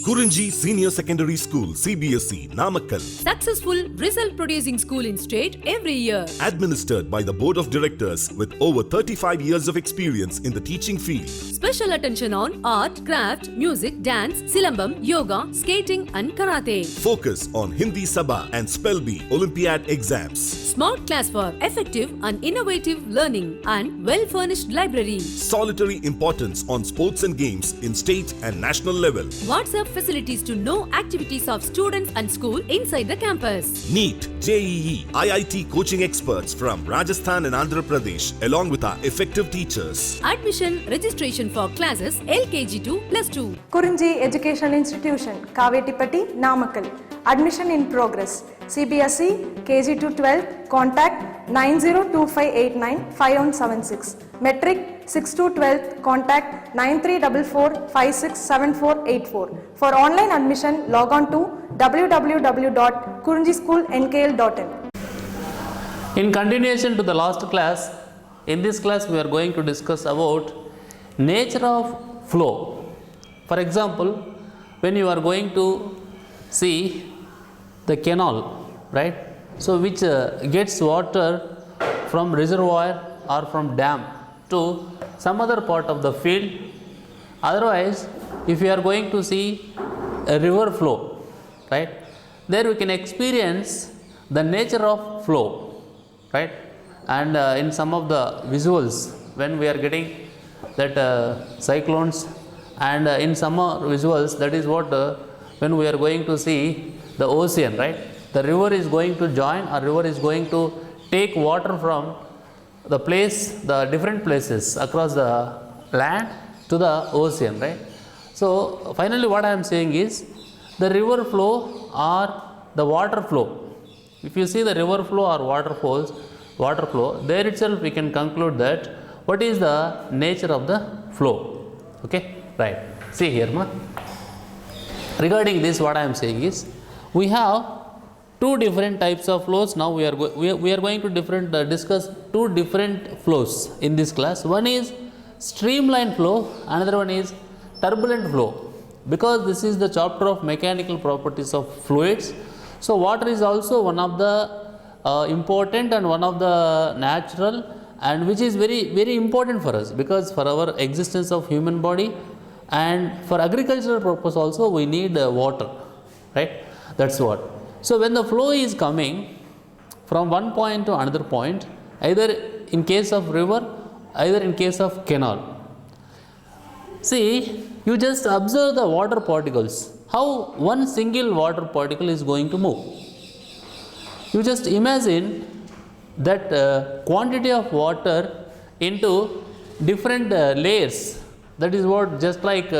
Kurinji Senior Secondary School, CBSE, Namakkal. Successful result producing school in state every year. Administered by the Board of Directors with over 35 years of experience in the teaching field. Special attention on art, craft, music, dance, silambam, yoga, skating and karate. Focus on Hindi Sabha and Spell Bee Olympiad exams. Smart class for effective and innovative learning and well-furnished library. Solitary importance on sports and games in state and national level. WhatsApp facilities to know activities of students and school inside the campus. NEET, JEE, IIT coaching experts from Rajasthan and Andhra Pradesh along with our effective teachers. Admission registration for classes LKG to +2. Kurinji Educational Institution, Kavetipatti, Namakkal. Admission in progress. CBSE, KG to 12, contact 9025895176. Metric 6 to 12, contact 9344567484. For online admission, log on to www.kurinjischoolnkl.in. In continuation to the last class, in this class we are going to discuss about nature of flow. For example, when you are going to see the canal, right? So which gets water from reservoir or from dam to some other part of the field. Otherwise, if you are going to see a river flow, right, there we can experience the nature of flow, right? And in some of the visuals when we are getting that cyclones, and in summer visuals, that is what when we are going to see the ocean, right? The river is going to join, or river is going to take water from the place, the different places across the land to the ocean, right? So finally what I am saying is the river flow or the water flow. If you see the river flow or water flow, there itself we can conclude that what is the nature of the flow. Okay, right. See here, regarding this, what I am saying is we have two different types of flows. Now we are going to discuss two different flows in this class. One is streamline flow, another one is turbulent flow. Because this is the chapter of mechanical properties of fluids, so water is also one of the important and one of the natural, and which is very, very important for us, because for our existence of human body and for agricultural purpose also we need water, right? That's what. So when the flow is coming from one point to another point, either in case of river, either in case of canal, see, you just observe the water particles, how one single water particle is going to move. You just imagine that quantity of water into different layers. That is what, just like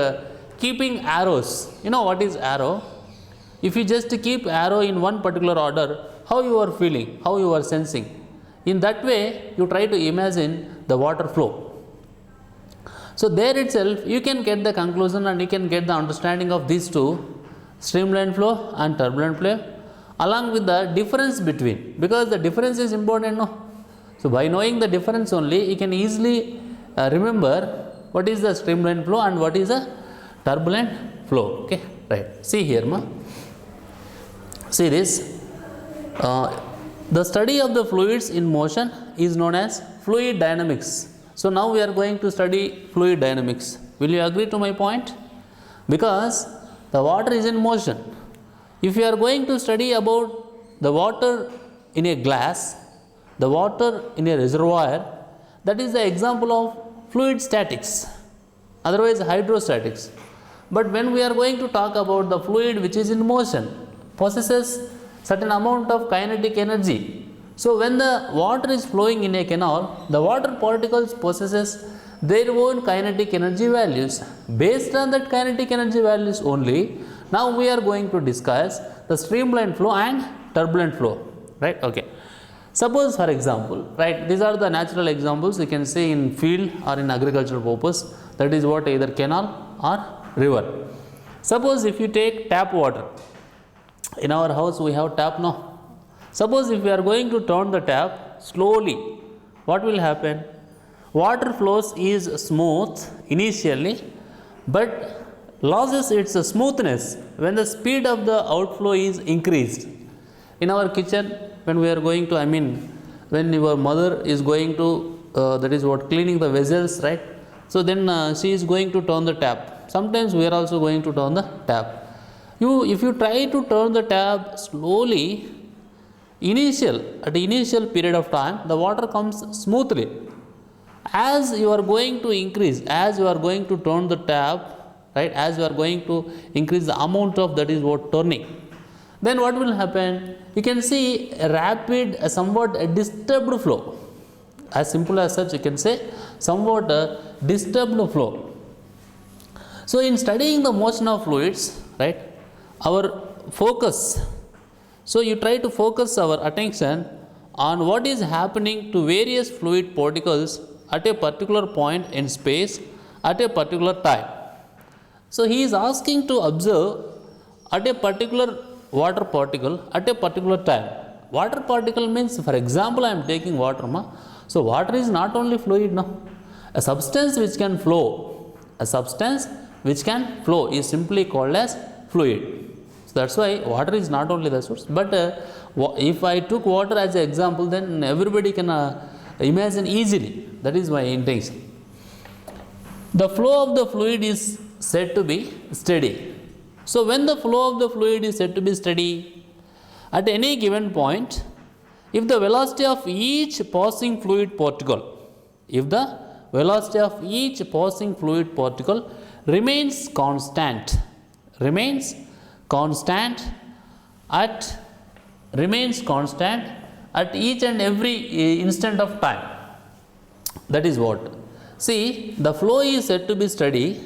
keeping arrows. You know what is arrow? If you just keep arrow in one particular order, how you are feeling, how you are sensing. In that way, you try to imagine the water flow. So there itself, you can get the conclusion and you can get the understanding of these two, streamline flow and turbulent flow, along with the difference between, because the difference is important, no? So by knowing the difference only, you can easily remember what is the streamline flow and what is the turbulent flow. Okay, right. See here, see this. The study of the fluids in motion is known as fluid dynamics. So now we are going to study fluid dynamics. Will you agree to my point? Because the water is in motion. If you are going to study about the water in a glass, the water in a reservoir, that is the example of fluid statics, otherwise hydrostatics. But when we are going to talk about the fluid which is in motion, possesses certain amount of kinetic energy. So when the water is flowing in a canal, the water particles possesses their own kinetic energy values. Based on that kinetic energy values only, now we are going to discuss the streamline flow and turbulent flow, right? Okay. Suppose for example, right, these are the natural examples you can see in field or in agricultural purpose, that is what, either canal or river. Suppose if you take tap water, in our house we have tap, no? Suppose if we are going to turn the tap slowly, what will happen? Water flows is smooth initially, but loses its smoothness when the speed of the outflow is increased. In our kitchen, when we are going to, when your mother is going to, that is what, cleaning the vessels, right? So then she is going to turn the tap. Sometimes we are also going to turn the tap. If you try to turn the tap slowly, at the initial period of time, the water comes smoothly. As you are going to increase, as you are going to turn the tap, right, as you are going to increase the amount of, that is what, turning, then what will happen? You can see a rapid, a somewhat a disturbed flow. As simple as such, you can say somewhat a disturbed flow. So in studying the motion of fluids, right, our focus, so you try to focus our attention on what is happening to various fluid particles at a particular point in space at a particular time. So he is asking to observe at a particular water particle at a particular time. Water particle means, for example, I am taking water. So water is not only fluid, no. A substance which can flow, is simply called as fluid. So that's why water is not only the source. But if I took water as an example, then everybody can imagine easily. That is my intention. The flow of the fluid is said to be steady. So when the flow of the fluid is said to be steady, at any given point, if the velocity of each passing fluid particle, remains constant at each and every instant of time. That is what. See, the flow is said to be steady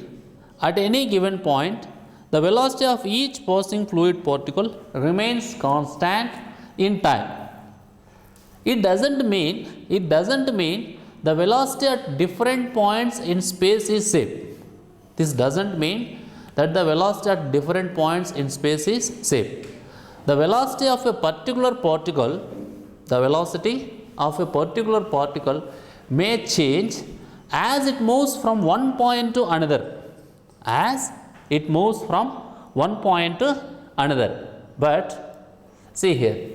at any given point. The velocity of each passing fluid particle remains constant in time. It doesn't mean the velocity at different points in space is same. This doesn't mean that the velocity at different points in space is same. The velocity of a particular particle, may change as it moves from one point to another. But see here,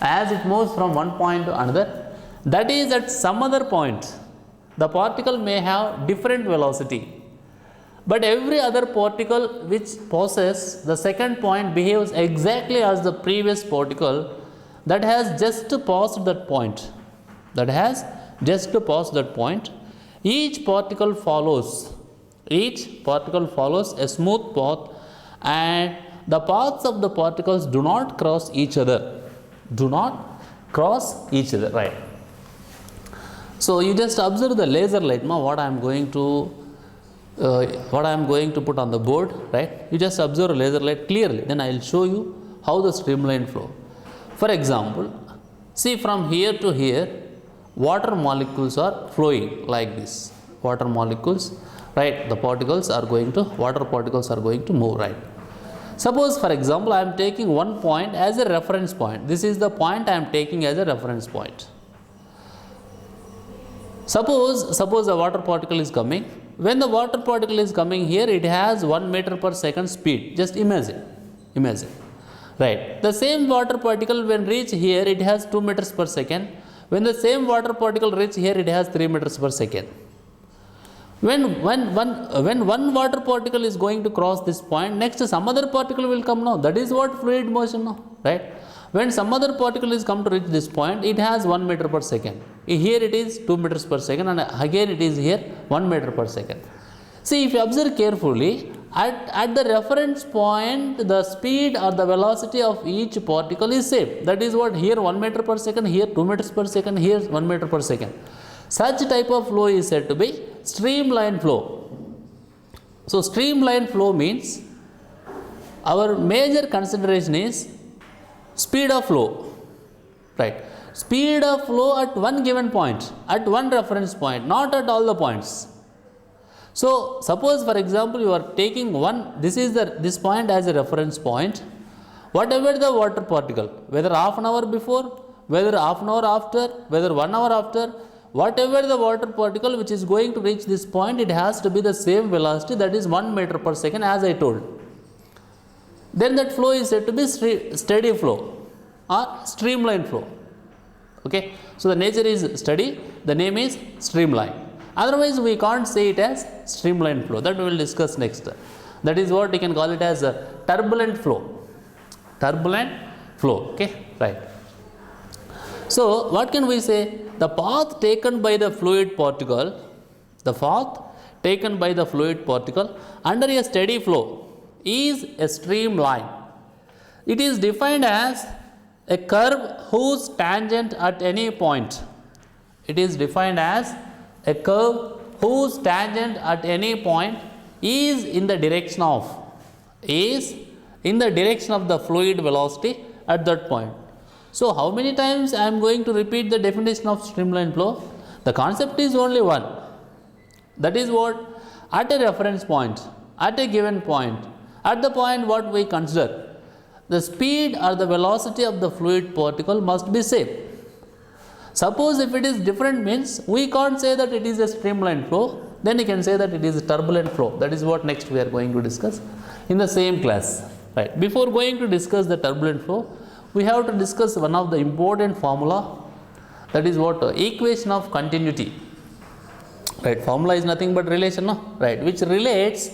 as it moves from one point to another, that is, at some other point, the particle may have different velocity. But every other particle which passes the second point behaves exactly as the previous particle that has just passed that point. Each particle follows a smooth path, and the paths of the particles do not cross each other. Right? So you just observe the laser light, what I am going to put on the board, right? You just observe a laser light clearly, then I will show you how the streamline flow. For example, see, from here to here, water molecules are flowing like this. Water molecules, right? Water particles are going to move, right? Suppose, for example, I am taking one point as a reference point. This is the point I am taking as a reference point. Suppose a water particle is coming. When the water particle is coming here, it has 1 meter per second speed. Just imagine. Right. The same water particle when reach here, it has 2 meters per second. When the same water particle reach here, it has 3 meters per second. When one water particle is going to cross this point, next some other particle will come now. That is what fluid motion now, right? When some other particle is come to reach this point, it has 1 meter per second. Here it is 2 meters per second, and again it is here 1 meter per second. See, if you observe carefully, at the reference point, the speed or the velocity of each particle is same. That is what, here 1 meter per second, here 2 meters per second, here 1 meter per second. Such type of flow is said to be streamline flow. So streamline flow means our major consideration is speed of flow, right? Speed of flow at one given point, at one reference point, not at all the points. So suppose, for example, you are taking this point as a reference point. Whatever the water particle, whether half an hour before, whether half an hour after, whether 1 hour after, whatever the water particle which is going to reach this point, it has to be the same velocity, that is 1 meter per second, as I told. Then that flow is said to be steady flow or streamline flow. Okay, so the nature is steady, the name is streamline. Otherwise we can't say it as streamline flow, that we will discuss next. That is what we can call it as a turbulent flow. Turbulent flow. Okay, right. So what can we say? The path taken by the fluid particle, under a steady flow is a streamline. It is defined as a curve whose tangent at any point. It is defined as a curve whose tangent at any point is in the direction of the fluid velocity at that point. So how many times I am going to repeat the definition of streamline flow? The concept is only one. That is what, at a reference point, at a given point, at the point what we consider, the speed or the velocity of the fluid particle must be same. Suppose if it is different, means we can't say that it is a streamline flow, then you can say that it is a turbulent flow. That is what next we are going to discuss in the same class. Right. Before going to discuss the turbulent flow, we have to discuss one of the important formula, that is what, equation of continuity. Right, formula is nothing but relation, no? Right, which relates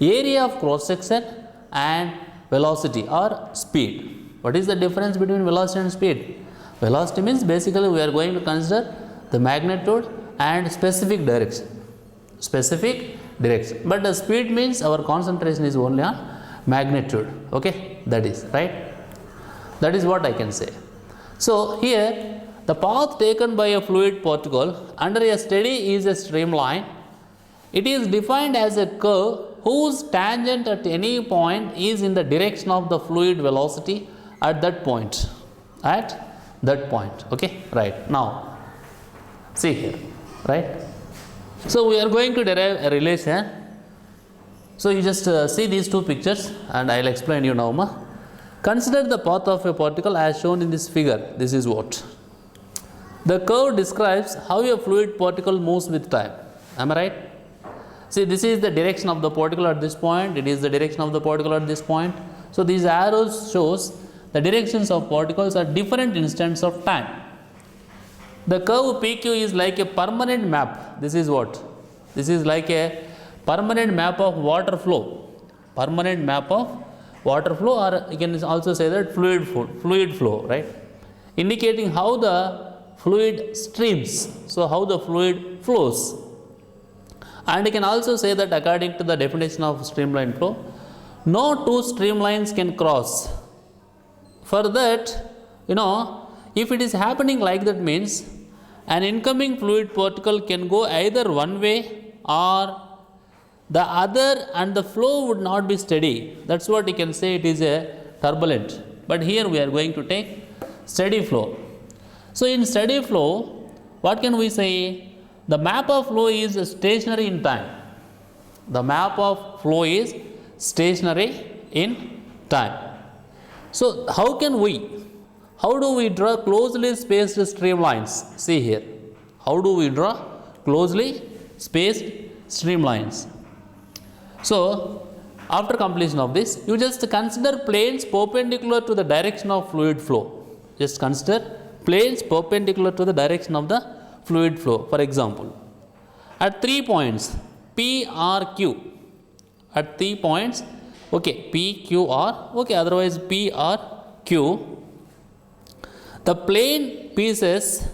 area of cross section and velocity or speed. What is the difference between velocity and speed? Velocity means basically we are going to consider the magnitude and specific direction. But the speed means our concentration is only on magnitude. Okay, that is right. That is what I can say. So here the path taken by a fluid particle under a steady is a streamline. It is defined as a curve whose tangent at any point is in the direction of the fluid velocity at that point. Okay, right. Now see here, right. So we are going to derive a relation. So you just see these two pictures and I will explain you now. Consider the path of a particle as shown in this figure. This is what? The curve describes how a fluid particle moves with time. Am I right? See, this is the direction of the particle at this point. It is the direction of the particle at this point. So these arrows shows the directions of particles at different instants of time. The curve PQ is like a permanent map. This is what? This is like a permanent map of water flow. Permanent map of water flow, or you can also say that fluid flow, right? Indicating how the fluid streams, so how the fluid flows. And you can also say that according to the definition of streamline flow, no two streamlines can cross. For that, if it is happening like that, means an incoming fluid particle can go either one way or the other, and the flow would not be steady. That's what you can say, it is a turbulent. But here we are going to take steady flow. So in steady flow, what can we say? The map of flow is stationary in time. The map of flow is stationary in time. So how do we draw closely spaced streamlines? See here. How do we draw closely spaced streamlines? So after completion of this, you just consider planes perpendicular to the direction of fluid flow. Just consider planes perpendicular to the direction of the fluid flow. For example, at 3 points P, R, Q. At 3 points, okay, P, Q, R, okay, otherwise P, R, Q. The plane pieces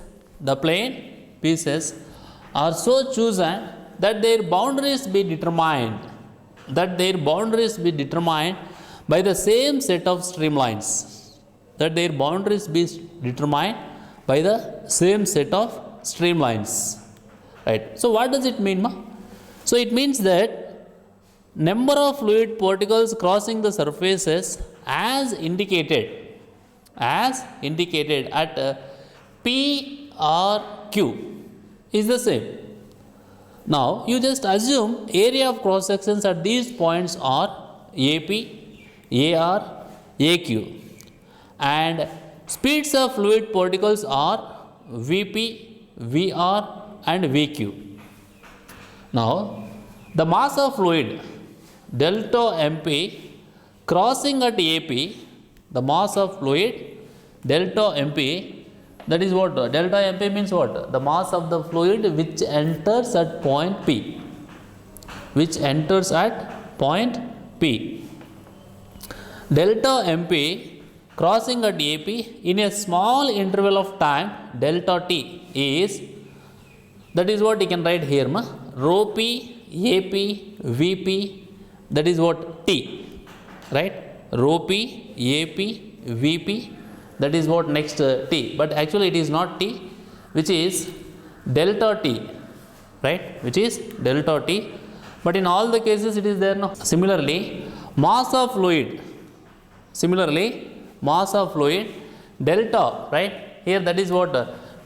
are so chosen that their boundaries be determined. By the same set of streamlines. Right. So what does it mean, ma? So it means that number of fluid particles crossing the surfaces as indicated at P or Q is the same. Now you just assume area of cross sections at these points are AP, AR, AQ, and speeds of fluid particles are VP, VR, and VQ. Now, the mass of fluid delta MP crossing at AP, the mass of fluid delta MP, that is what? Delta MP means what? The mass of the fluid which enters at point P. Which enters at point P. Delta MP crossing at AP in a small interval of time delta T is, that is what you can write here, rho P, AP, VP, that is what? T, right? Rho P, AP, VP, that is what next T, but actually it is not T, which is delta T, right? Which is delta T, but in all the cases it is there, no? Similarly, mass of fluid, delta, right? Here that is what?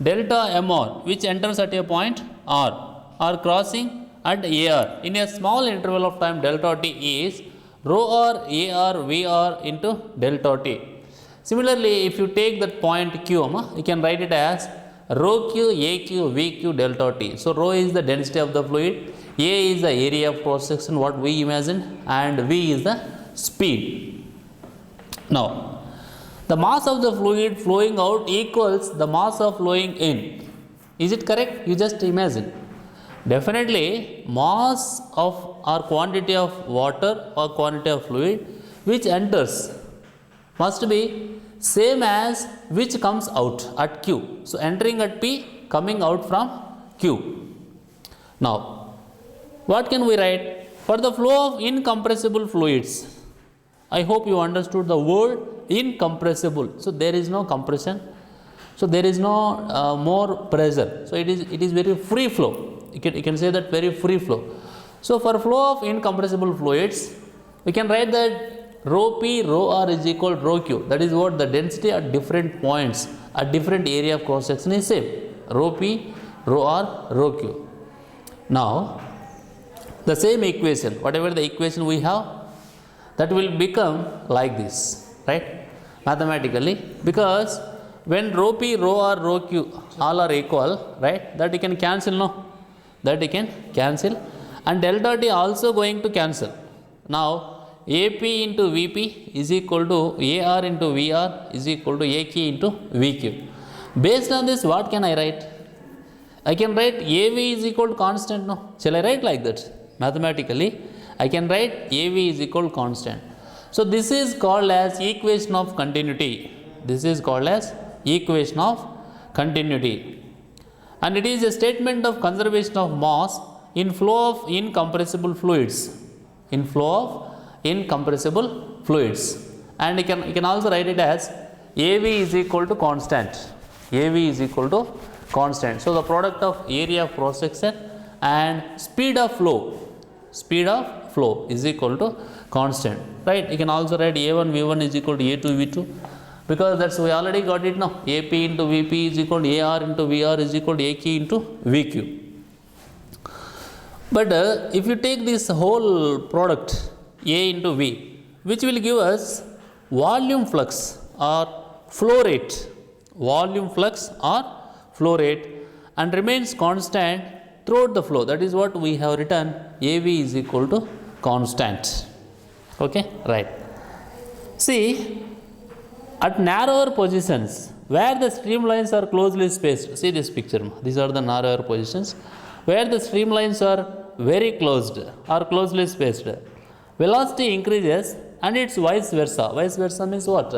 Delta MR, which enters at a point R, or crossing at AR in a small interval of time delta T is rho R, AR, VR into delta T. Similarly, if you take that point Q, you can write it as rho Q, AQ, VQ, delta T. So, rho is the density of the fluid, A is the area of cross section what we imagined, and V is the speed. Now, the mass of the fluid flowing out equals the mass of flowing in. Is it correct? You just imagine. Definitely, mass of or quantity of water or quantity of fluid which enters must be same as which comes out at Q. So, entering at P, coming out from Q. Now, what can we write? For the flow of incompressible fluids, I hope you understood the word incompressible. So, there is no compression. So, there is no more pressure. So, it is very free flow. You can say that very free flow. So, for flow of incompressible fluids, we can write that rho P, rho R is equal to rho Q. That is what the density at different points, at different area of cross section is same. Rho P, rho R, rho Q. Now, the same equation, whatever the equation we have, that will become like this, right? Mathematically, because when rho P, rho R, rho Q all are equal, right? That you can cancel, no? That you can cancel, and delta T also going to cancel. Now, AP into VP is equal to AR into VR is equal to AQ into VQ. Based on this, what can I write? I can write AV is equal to constant, no? Shall I write like that? Mathematically, I can write AV is equal to constant. So, this is called as equation of continuity. This is called as equation of continuity. And it is a statement of conservation of mass in flow of incompressible fluids. In flow of incompressible fluids. And you can also write it as AV is equal to constant. AV is equal to constant. So, the product of area of cross section and speed of flow is equal to constant, right? You can also write A1 V1 is equal to A2 V2, because that's we already got it now. AP into VP is equal to AR into VR is equal to AQ into VQ. But if you take this whole product A into V, which will give us volume flux or flow rate, and remains constant throughout the flow. That is what we have written, AV is equal to constant. Okay, right. See, at narrower positions where the streamlines are closely spaced, see this picture, these are the narrower positions where the streamlines are very closed or closely spaced, velocity increases, and it's vice versa. Vice versa means what?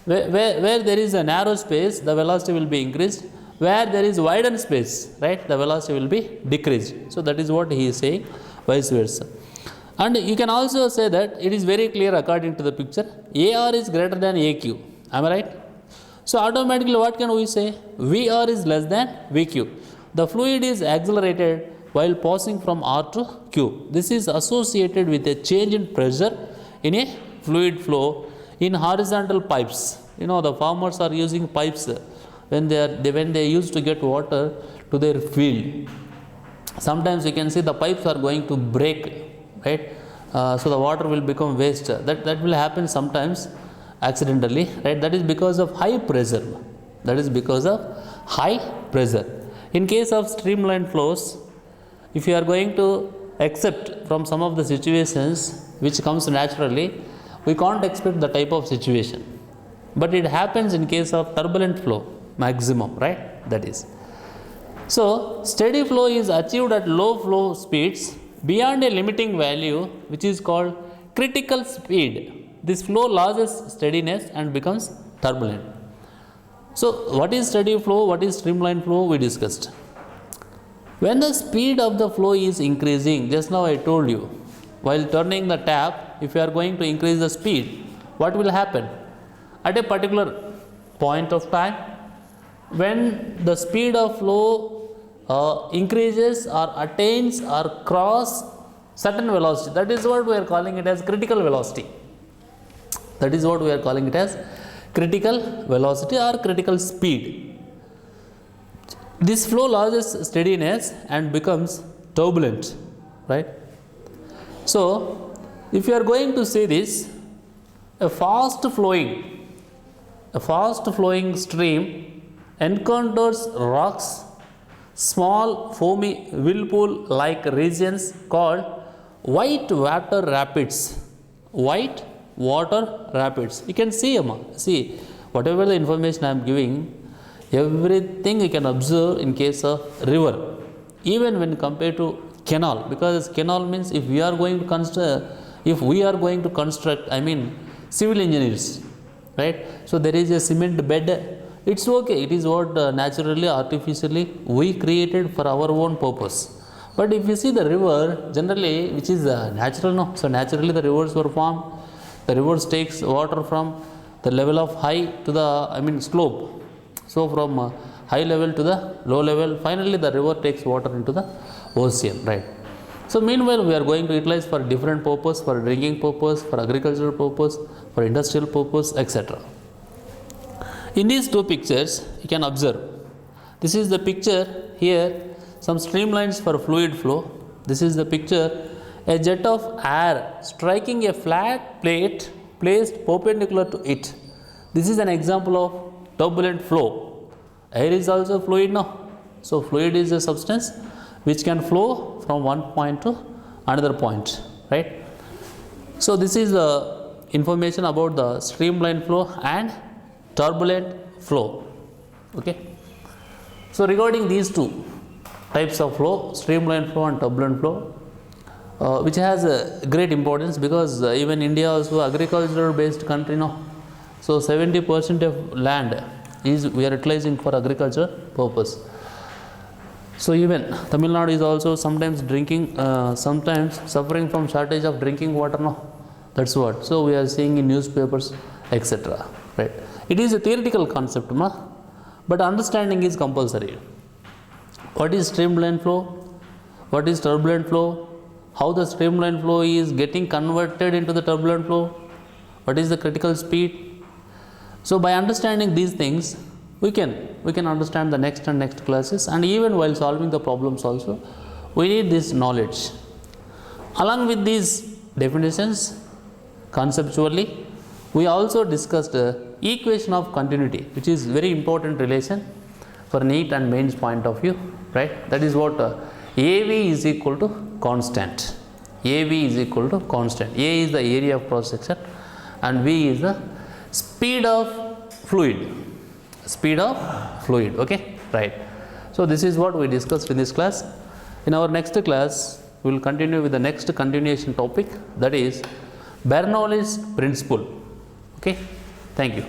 Where there is a narrow space, the velocity will be increased. Where there is widened space, right, the velocity will be decreased. So, that is what he is saying, vice versa. And you can also say that it is very clear according to the picture, AR is greater than AQ. Am I right? So, automatically what can we say? VR is less than VQ. The fluid is accelerated while passing from R to Q. This is associated with a change in pressure in a fluid flow in horizontal pipes. You know, the farmers are using pipes when they used to get water to their field. Sometimes you can see the pipes are going to break, right? So the water will become waste. That will happen sometimes accidentally, right? That is because of high pressure. In case of streamlined flows, if you are going to accept from some of the situations which comes naturally, we can't expect the type of situation. But it happens in case of turbulent flow, maximum, right? That is. So, steady flow is achieved at low flow speeds beyond a limiting value which is called critical speed. This flow loses steadiness and becomes turbulent. So, what is steady flow? What is streamlined flow? We discussed. When the speed of the flow is increasing, just now I told you, while turning the tap, if you are going to increase the speed, what will happen? At a particular point of time, when the speed of flow increases or attains or cross certain velocity, that is what we are calling it as critical velocity. That is what we are calling it as critical velocity or critical speed. This flow loses steadiness and becomes turbulent, right? So, if you are going to see this, a fast flowing stream encounters rocks, small foamy whirlpool like regions called white water rapids. White water rapids. You can see, see whatever the information I am giving, everything you can observe in case of river, even when compared to canal, because canal means if we are going to construct, I mean civil engineers, right? So there is a cement bed, it's okay, it is what naturally, artificially we created for our own purpose. But if you see the river, generally, which is natural, no? So naturally the rivers were formed, the rivers takes water from the level of high to the, slope. So from high level to the low level, finally the river takes water into the ocean, right? So meanwhile, we are going to utilize for different purpose, for drinking purpose, for agricultural purpose, for industrial purpose, etc. In these two pictures, you can observe. This is the picture here, some streamlines for fluid flow. This is the picture, a jet of air striking a flat plate placed perpendicular to it. This is an example of turbulent flow. Air is also fluid now. So fluid is a substance which can flow from one point to another point, right? So this is the information about the streamlined flow and turbulent flow. Okay. So regarding these two types of flow, streamlined flow and turbulent flow, which has a great importance because even India also agricultural based country now. So 70% of land is we are utilizing for agriculture purpose. So even Tamil Nadu is also sometimes sometimes suffering from shortage of drinking water now. That's what. So we are seeing in newspapers, etc. Right? It is a theoretical concept, but understanding is compulsory. What is streamlined flow? What is turbulent flow? How the streamlined flow is getting converted into the turbulent flow? What is the critical speed? So by understanding these things, we can understand the next and next classes, and even while solving the problems also, we need this knowledge. Along with these definitions, conceptually, we also discussed equation of continuity, which is very important relation for NEET and mains point of view, right? That is what AV is equal to constant. AV is equal to constant. A is the area of cross section and V is the speed of fluid. Speed of fluid, okay, right. So this is what we discussed in this class. In our next class, we will continue with the next continuation topic, that is Bernoulli's principle. Okay, thank you.